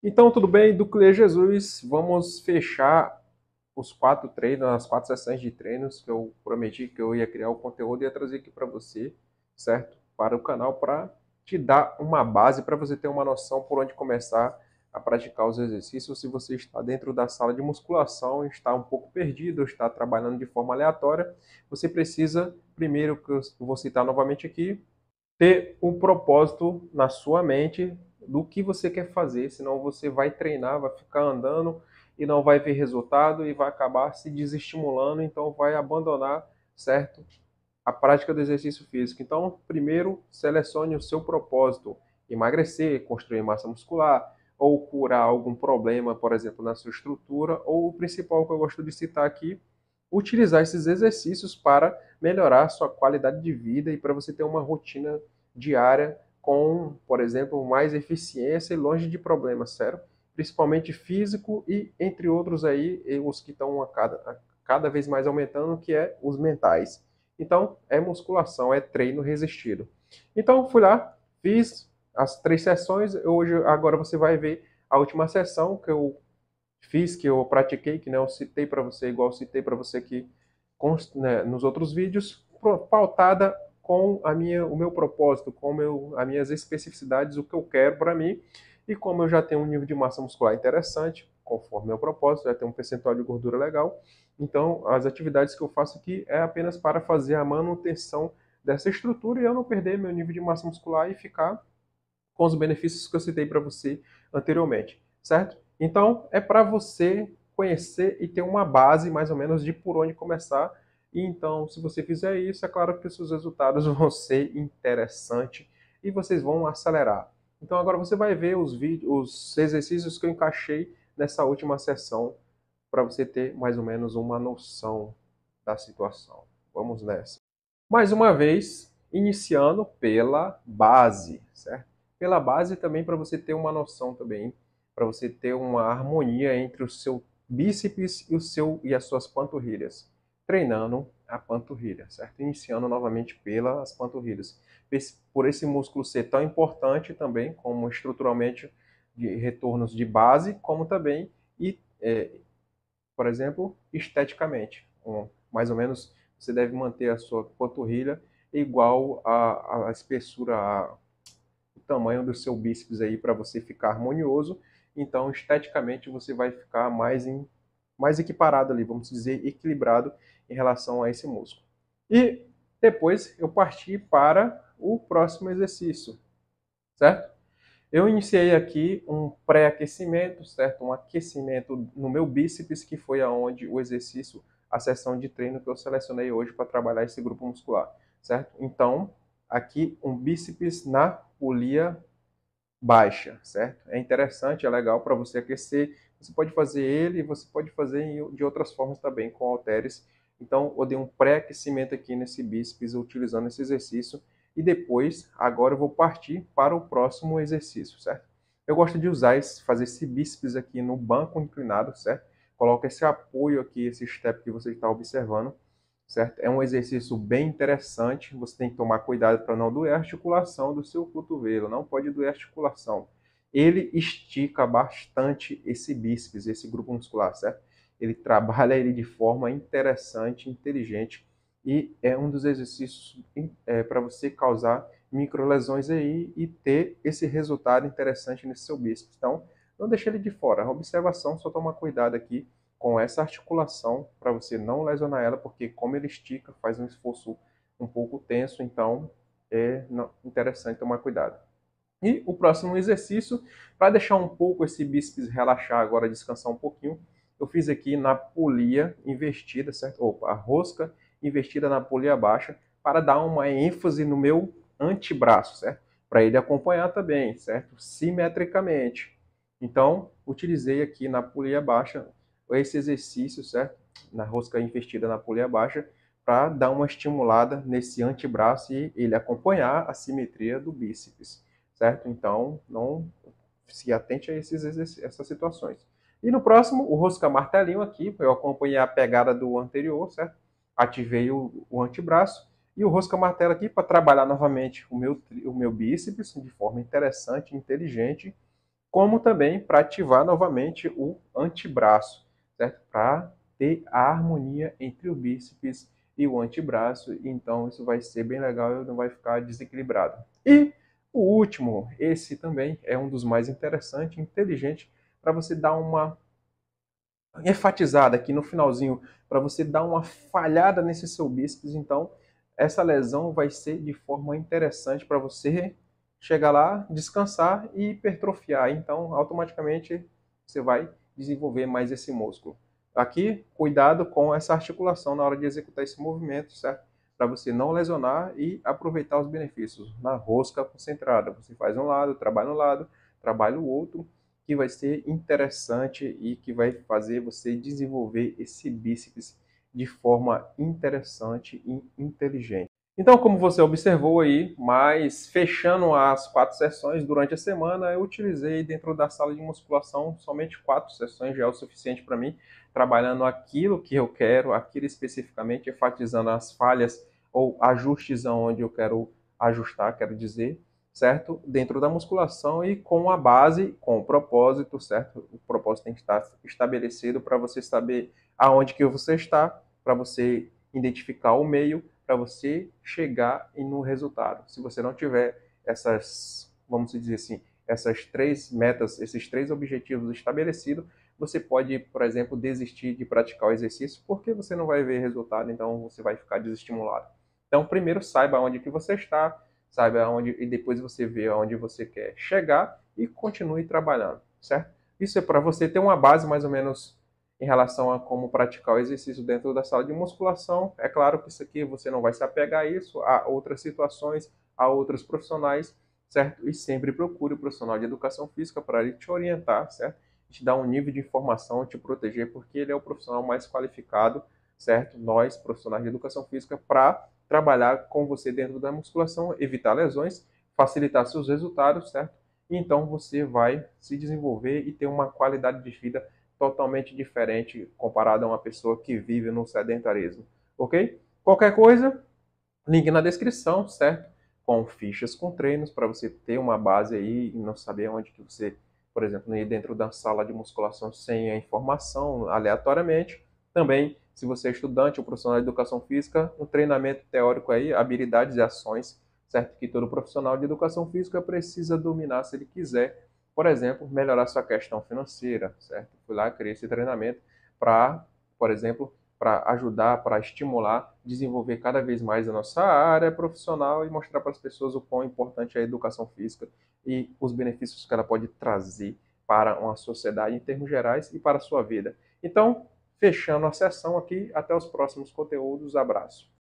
Então, tudo bem? Do Clear Jesus, vamos fechar os 4 treinos, as 4 sessões de treinos que eu prometi que eu ia criar o conteúdo e ia trazer aqui para você, certo? Para o canal, para te dar uma base, para você ter uma noção por onde começar a praticar os exercícios. Se você está dentro da sala de musculação, está um pouco perdido, está trabalhando de forma aleatória, você precisa, primeiro, que eu vou citar novamente aqui, ter um propósito na sua mente do que você quer fazer, senão você vai treinar, vai ficar andando e não vai ver resultado e vai acabar se desestimulando, então vai abandonar, certo? A prática do exercício físico. Então, primeiro, selecione o seu propósito: emagrecer, construir massa muscular ou curar algum problema, por exemplo, na sua estrutura, ou o principal que eu gosto de citar aqui, utilizar esses exercícios para melhorar a sua qualidade de vida e para você ter uma rotina diária com, por exemplo, mais eficiência e longe de problemas, sério, principalmente físico e entre outros aí, os que estão a cada vez mais aumentando, que é os mentais. Então, é musculação, é treino resistido. Então, fui lá, fiz as 3 sessões. Hoje, agora você vai ver a última sessão que eu fiz, que eu pratiquei, que né, eu citei para você, igual eu citei para você aqui né, nos outros vídeos, pautada com o meu propósito, com as minhas especificidades, o que eu quero para mim. E como eu já tenho um nível de massa muscular interessante, conforme meu propósito, já tenho um percentual de gordura legal, então as atividades que eu faço aqui é apenas para fazer a manutenção dessa estrutura e eu não perder meu nível de massa muscular e ficar com os benefícios que eu citei para você anteriormente, certo? Então, é para você conhecer e ter uma base, mais ou menos, de por onde começar. E então, se você fizer isso, é claro que os seus resultados vão ser interessantes e vocês vão acelerar. Então, agora você vai ver os vídeos, os exercícios que eu encaixei nessa última sessão, para você ter mais ou menos uma noção da situação. Vamos nessa. Mais uma vez, iniciando pela base, certo? Pela base também para você ter uma noção também, para você ter uma harmonia entre o seu bíceps e as suas panturrilhas, treinando a panturrilha, certo? Iniciando novamente pelas panturrilhas. Por esse músculo ser tão importante também, como estruturalmente de retornos de base, como também e por exemplo, esteticamente. Mais ou menos, você deve manter a sua panturrilha igual à espessura, o tamanho do seu bíceps aí para você ficar harmonioso. Então, esteticamente, você vai ficar mais equiparado ali, vamos dizer, equilibrado em relação a esse músculo. E depois eu parti para o próximo exercício, certo? Eu iniciei aqui um pré-aquecimento, certo? Um aquecimento no meu bíceps, que foi aonde o exercício, a sessão de treino que eu selecionei hoje para trabalhar esse grupo muscular, certo? Então, aqui um bíceps na polia baixa, certo? É interessante, é legal para você aquecer. Você pode fazer ele, você pode fazer de outras formas também, com halteres. Então, eu dei um pré-aquecimento aqui nesse bíceps utilizando esse exercício. E depois, agora eu vou partir para o próximo exercício, certo? Eu gosto de fazer esse bíceps aqui no banco inclinado, certo? Coloca esse apoio aqui, esse step que você está observando, certo? É um exercício bem interessante, você tem que tomar cuidado para não doer a articulação do seu cotovelo, não pode doer a articulação. Ele estica bastante esse bíceps, esse grupo muscular, certo? Ele trabalha ele de forma interessante, inteligente, e é um dos exercícios para você causar microlesões aí e ter esse resultado interessante nesse seu bíceps. Então, não deixe ele de fora. A observação, só tomar cuidado aqui com essa articulação para você não lesionar ela, porque como ele estica, faz um esforço um pouco tenso, então é interessante tomar cuidado. E o próximo exercício, para deixar um pouco esse bíceps relaxar agora, descansar um pouquinho, eu fiz aqui na polia invertida, certo? Opa, a rosca invertida na polia baixa, para dar uma ênfase no meu antebraço, certo? Para ele acompanhar também, certo? Simetricamente. Então, utilizei aqui na polia baixa esse exercício, certo? Na rosca invertida na polia baixa, para dar uma estimulada nesse antebraço e ele acompanhar a simetria do bíceps, certo? Então, não se atente a essas situações. E no próximo, o rosca martelinho aqui, eu acompanhei a pegada do anterior, certo? Ativei o antebraço e o rosca martelo aqui para trabalhar novamente o meu bíceps de forma interessante, inteligente, como também para ativar novamente o antebraço, certo? Para ter a harmonia entre o bíceps e o antebraço, então isso vai ser bem legal e não vai ficar desequilibrado. E o último, esse também é um dos mais interessantes, inteligente, para você dar uma enfatizada aqui no finalzinho, para você dar uma falhada nesse seu bíceps, então essa lesão vai ser de forma interessante para você chegar lá, descansar e hipertrofiar. Então, automaticamente você vai desenvolver mais esse músculo. Aqui, cuidado com essa articulação na hora de executar esse movimento, certo? Para você não lesionar e aproveitar os benefícios. Na rosca concentrada, você faz um lado, trabalha o outro, que vai ser interessante e que vai fazer você desenvolver esse bíceps de forma interessante e inteligente. Então, como você observou aí, mas fechando as 4 sessões durante a semana, eu utilizei dentro da sala de musculação somente 4 sessões, já é o suficiente para mim, trabalhando aquilo que eu quero, aquilo especificamente, enfatizando as falhas ou ajustes aonde eu quero ajustar, quero dizer, certo? Dentro da musculação e com a base, com o propósito, certo? O propósito tem que estar estabelecido para você saber aonde que você está, para você identificar o meio, para você chegar no resultado. Se você não tiver essas, vamos dizer assim, essas 3 metas, esses 3 objetivos estabelecidos, você pode, por exemplo, desistir de praticar o exercício porque você não vai ver resultado, então você vai ficar desestimulado. Então, primeiro saiba onde que você está, sabe aonde, e depois você vê aonde você quer chegar e continue trabalhando, certo? Isso é para você ter uma base mais ou menos em relação a como praticar o exercício dentro da sala de musculação. É claro que isso aqui você não vai se apegar a isso, a outras situações, a outros profissionais, certo? E sempre procure o profissional de educação física para ele te orientar, certo? Te dar um nível de informação, te proteger, porque ele é o profissional mais qualificado, certo? Nós, profissionais de educação física, para trabalhar com você dentro da musculação, evitar lesões, facilitar seus resultados, certo? E então você vai se desenvolver e ter uma qualidade de vida totalmente diferente comparado a uma pessoa que vive no sedentarismo, ok? Qualquer coisa, link na descrição, certo? Com fichas com treinos para você ter uma base aí e não saber onde que você, por exemplo, não ir dentro da sala de musculação sem a informação aleatoriamente. Também, se você é estudante ou profissional de educação física, um treinamento teórico aí, habilidades e ações, certo? Que todo profissional de educação física precisa dominar se ele quiser, por exemplo, melhorar sua questão financeira, certo? Fui lá, criei esse treinamento para, por exemplo, para ajudar, para estimular, desenvolver cada vez mais a nossa área profissional e mostrar para as pessoas o quão importante é a educação física e os benefícios que ela pode trazer para uma sociedade em termos gerais e para a sua vida. Então, fechando a sessão aqui, até os próximos conteúdos, abraço.